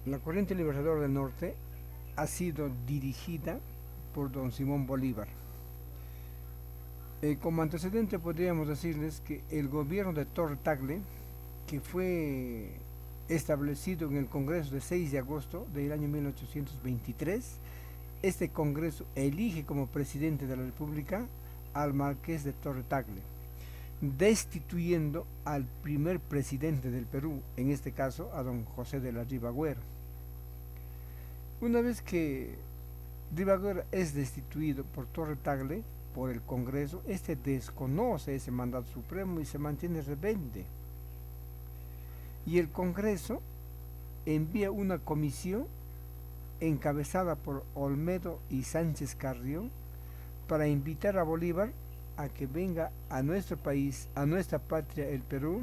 La corriente libertadora del norte ha sido dirigida por don Simón Bolívar. Como antecedente podríamos decirles que el gobierno de Torre Tagle, que fue establecido en el Congreso de 6 de agosto del año 1823, este Congreso elige como presidente de la República al Marqués de Torre Tagle, destituyendo al primer presidente del Perú, en este caso a don José de la Riva Agüero. Una vez que Rivagüera es destituido por Torre Tagle, por el Congreso, este desconoce ese mandato supremo y se mantiene rebelde. Y el Congreso envía una comisión encabezada por Olmedo y Sánchez Carrión para invitar a Bolívar a que venga a nuestro país, a nuestra patria, el Perú,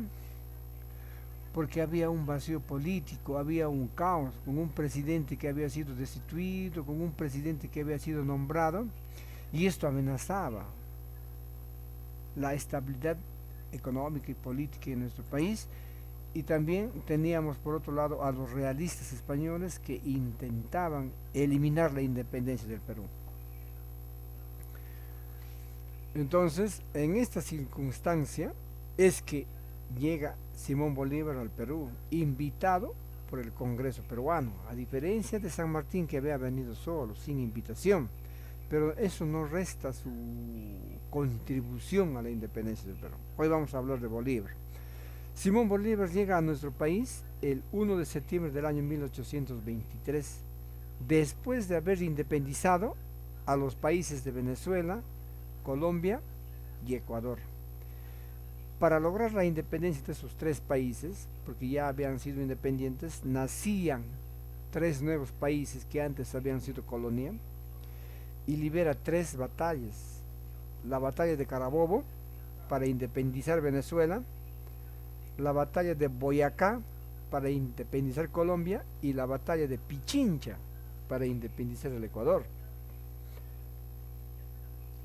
porque había un vacío político, había un caos, con un presidente que había sido destituido, con un presidente que había sido nombrado, y esto amenazaba la estabilidad económica y política en nuestro país. Y también teníamos por otro lado a los realistas españoles que intentaban eliminar la independencia del Perú. Entonces, en esta circunstancia es que llega Simón Bolívar al Perú, invitado por el Congreso peruano, a diferencia de San Martín que había venido solo, sin invitación. Pero eso no resta su contribución a la independencia del Perú. Hoy vamos a hablar de Bolívar. Simón Bolívar llega a nuestro país el 1 de septiembre del año 1823, después de haber independizado a los países de Venezuela, Colombia y Ecuador. Para lograr la independencia de esos tres países, porque ya habían sido independientes, nacían tres nuevos países que antes habían sido colonia, y libera tres batallas. La batalla de Carabobo para independizar Venezuela, la batalla de Boyacá para independizar Colombia y la batalla de Pichincha para independizar el Ecuador.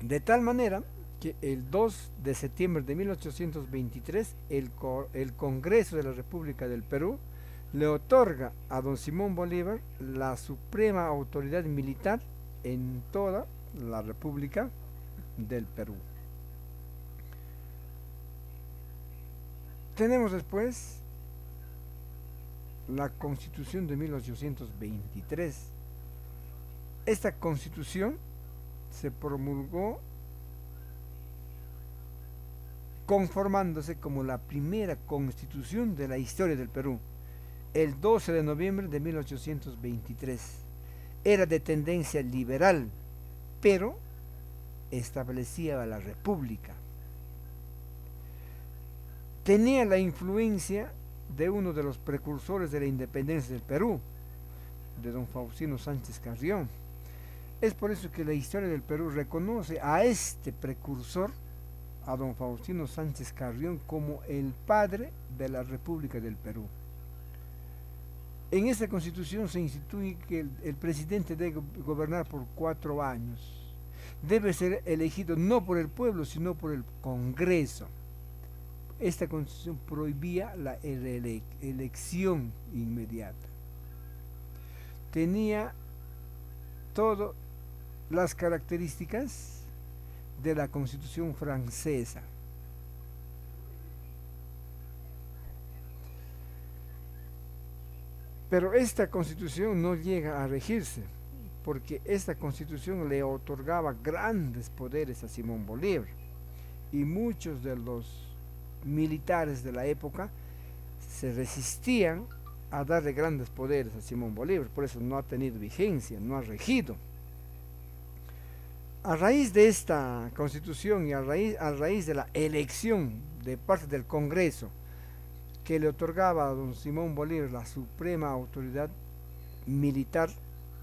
De tal manera que el 2 de septiembre de 1823 el Congreso de la República del Perú le otorga a don Simón Bolívar la suprema autoridad militar en toda la República del Perú. Tenemos después la Constitución de 1823. Esta Constitución se promulgó conformándose como la primera constitución de la historia del Perú, el 12 de noviembre de 1823. Era de tendencia liberal, pero establecía la república. Tenía la influencia de uno de los precursores de la independencia del Perú, de don Faustino Sánchez Carrión. Es por eso que la historia del Perú reconoce a este precursor, a don Faustino Sánchez Carrión, como el padre de la República del Perú. En esta constitución se instituye que el presidente debe gobernar por 4 años. Debe ser elegido no por el pueblo, sino por el Congreso. Esta constitución prohibía la elección inmediata. Tenía todas las características de la constitución francesa. Pero esta constitución no llega a regirse, porque esta constitución le otorgaba grandes poderes a Simón Bolívar y muchos de los militares de la época se resistían a darle grandes poderes a Simón Bolívar, por eso no ha tenido vigencia, no ha regido. A raíz de esta constitución y a raíz de la elección de parte del Congreso que le otorgaba a don Simón Bolívar la suprema autoridad militar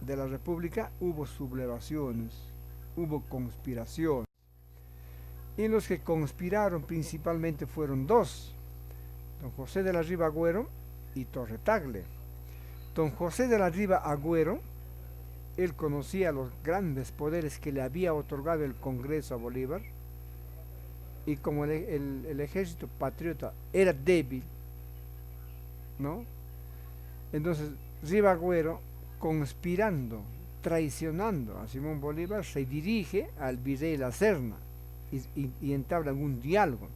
de la República, hubo sublevaciones, hubo conspiración. Y los que conspiraron principalmente fueron dos, don José de la Riva Agüero y Torre Tagle. Don José de la Riva Agüero, él conocía los grandes poderes que le había otorgado el Congreso a Bolívar, y como el ejército patriota era débil, ¿no? Entonces Ribagüero, conspirando, traicionando a Simón Bolívar, se dirige al virrey La Serna y entablan un diálogo,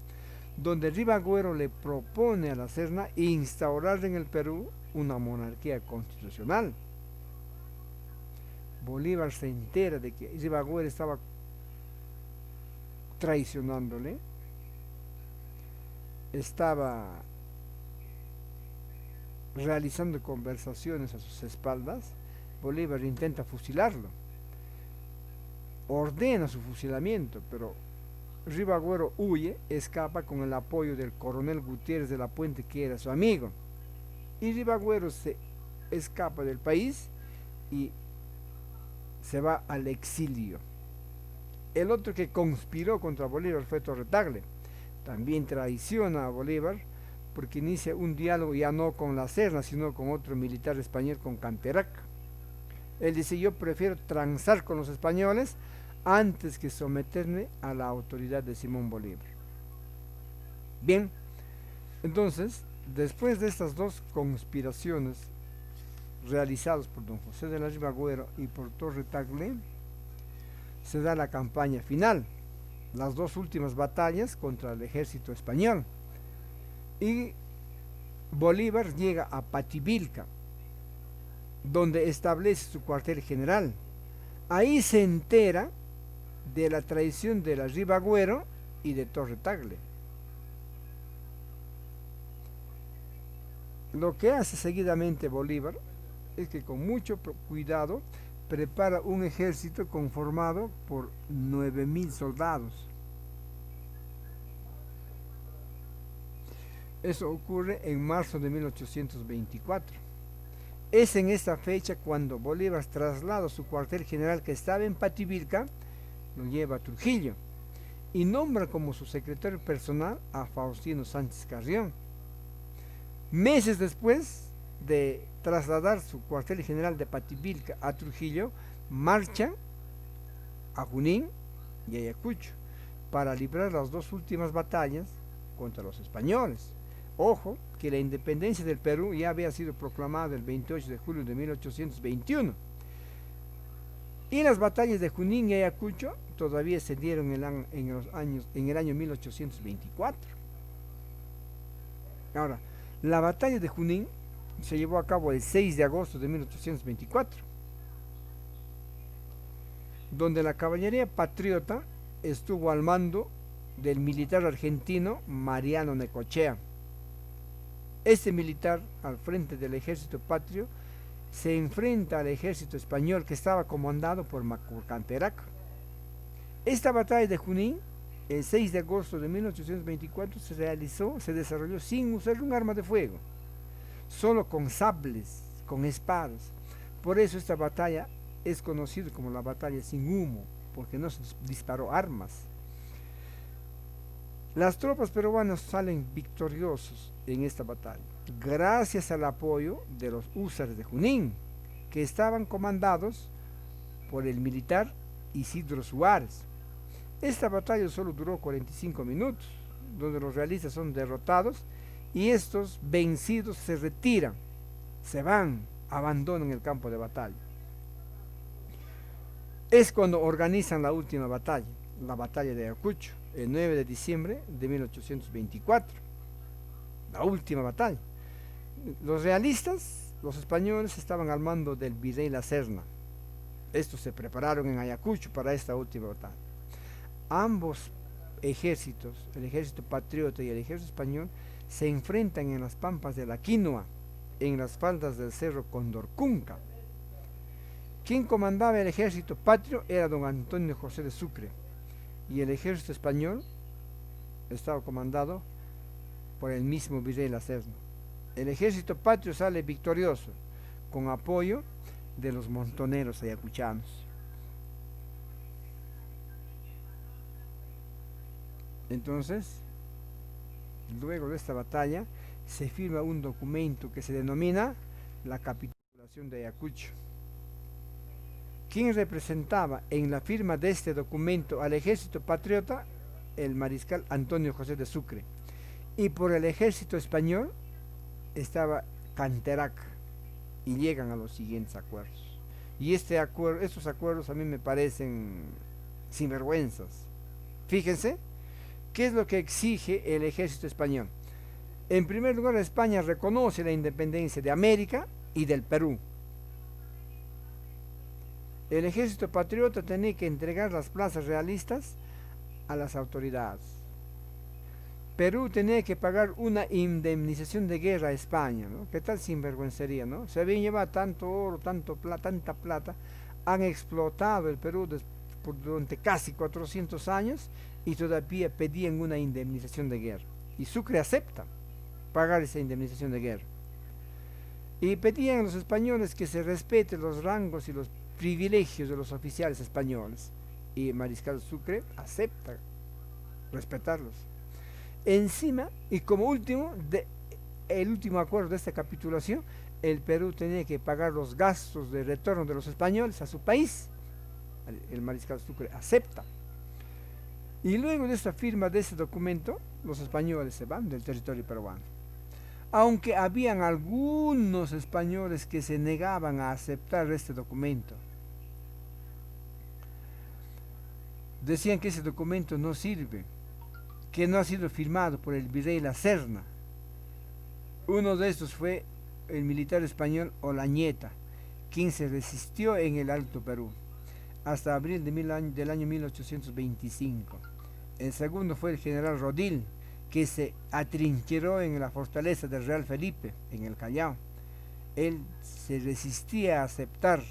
donde Ribagüero le propone a La Serna instaurar en el Perú una monarquía constitucional. Bolívar se entera de que Ribagüero estaba traicionándole, estaba realizando conversaciones a sus espaldas. Bolívar intenta fusilarlo, ordena su fusilamiento, pero Ribagüero huye, escapa con el apoyo del coronel Gutiérrez de la Puente, que era su amigo, y Ribagüero se escapa del país y se va al exilio. El otro que conspiró contra Bolívar fue Torre Tagle. También traiciona a Bolívar porque inicia un diálogo ya no con La Serna, sino con otro militar español, con Canterac. Él dice: yo prefiero transar con los españoles antes que someterme a la autoridad de Simón Bolívar. Bien, entonces, después de estas dos conspiraciones realizadas por don José de la Ribagüero y por Torre Tagle, se da la campaña final, las dos últimas batallas contra el ejército español, y Bolívar llega a Pativilca, donde establece su cuartel general. Ahí se entera de la traición de la Ribagüero y de Torre Tagle. Lo que hace seguidamente Bolívar es que con mucho cuidado prepara un ejército conformado por 9.000 soldados. Eso ocurre en marzo de 1824. Es en esta fecha cuando Bolívar traslada su cuartel general, que estaba en Pativilca, lo lleva a Trujillo y nombra como su secretario personal a Faustino Sánchez Carrión. Meses después de trasladar su cuartel general de Pativilca a Trujillo, marcha a Junín y Ayacucho para librar las dos últimas batallas contra los españoles. Ojo, que la independencia del Perú ya había sido proclamada el 28 de julio de 1821. Y las batallas de Junín y Ayacucho todavía se dieron en el año 1824. Ahora, la batalla de Junín se llevó a cabo el 6 de agosto de 1824, donde la caballería patriota estuvo al mando del militar argentino Mariano Necochea. Este militar, al frente del ejército patrio, se enfrenta al ejército español, que estaba comandado por Canterac. Esta batalla de Junín, el 6 de agosto de 1824, se desarrolló sin usar un arma de fuego, solo con sables, con espadas. Por eso esta batalla es conocida como la batalla sin humo, porque no se disparó armas. Las tropas peruanas salen victoriosos en esta batalla, gracias al apoyo de los húsares de Junín, que estaban comandados por el militar Isidro Suárez. Esta batalla solo duró 45 minutos, donde los realistas son derrotados y estos vencidos se retiran, se van, abandonan el campo de batalla. Es cuando organizan la última batalla, la batalla de Ayacucho, el 9 de diciembre de 1824. La última batalla. Los realistas, los españoles, estaban al mando del virrey La Serna. Estos se prepararon en Ayacucho para esta última batalla. Ambos ejércitos, el ejército patriota y el ejército español, se enfrentan en las pampas de la Quinua, en las faldas del cerro Condorcunca. Quien comandaba el ejército patrio era don Antonio José de Sucre, y el ejército español estaba comandado por el mismo virrey La Serna. El ejército patrio sale victorioso, con apoyo de los montoneros ayacuchanos. Entonces, luego de esta batalla, se firma un documento que se denomina la Capitulación de Ayacucho. ¿Quién representaba en la firma de este documento al ejército patriota? El mariscal Antonio José de Sucre. Y por el ejército español estaba Canterac. y llegan a los siguientes acuerdos. Y estos acuerdos a mí me parecen sinvergüenzas. Fíjense, ¿qué es lo que exige el ejército español? En primer lugar, España reconoce la independencia de América y del Perú. El ejército patriota tenía que entregar las plazas realistas a las autoridades. Perú tenía que pagar una indemnización de guerra a España, ¿no? ¿Qué tal sinvergüencería, no? Se habían llevado tanto oro, tanta plata, han explotado el Perú durante casi 400 años y todavía pedían una indemnización de guerra. Y Sucre acepta pagar esa indemnización de guerra. Y pedían a los españoles que se respeten los rangos y los privilegios de los oficiales españoles. Y Mariscal Sucre acepta respetarlos. Encima, y como último, el último acuerdo de esta capitulación, el Perú tenía que pagar los gastos de retorno de los españoles a su país. El Mariscal Sucre acepta. Y luego de esta firma de ese documento, los españoles se van del territorio peruano. Aunque habían algunos españoles que se negaban a aceptar este documento. Decían que ese documento no sirve, que no ha sido firmado por el virrey La Serna. Uno de estos fue el militar español Olañeta, quien se resistió en el Alto Perú hasta abril del año 1825. El segundo fue el general Rodil, que se atrincheró en la fortaleza del Real Felipe, en el Callao. Él se resistía a aceptar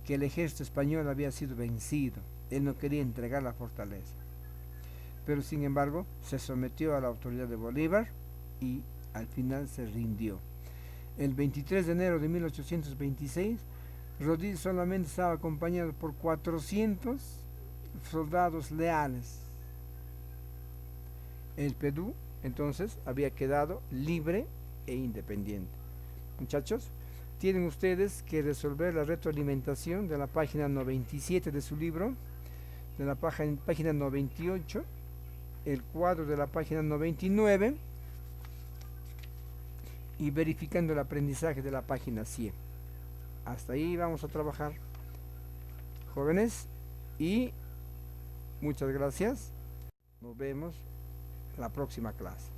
que el ejército español había sido vencido. Él no quería entregar la fortaleza. Pero sin embargo, se sometió a la autoridad de Bolívar y al final se rindió. El 23 de enero de 1826, Rodil solamente estaba acompañado por 400 soldados leales. El Perú entonces había quedado libre e independiente. Muchachos, tienen ustedes que resolver la retroalimentación de la página 97 de su libro, de la página 98, el cuadro de la página 99 y verificando el aprendizaje de la página 100. Hasta ahí vamos a trabajar, jóvenes, y muchas gracias. Nos vemos la próxima clase.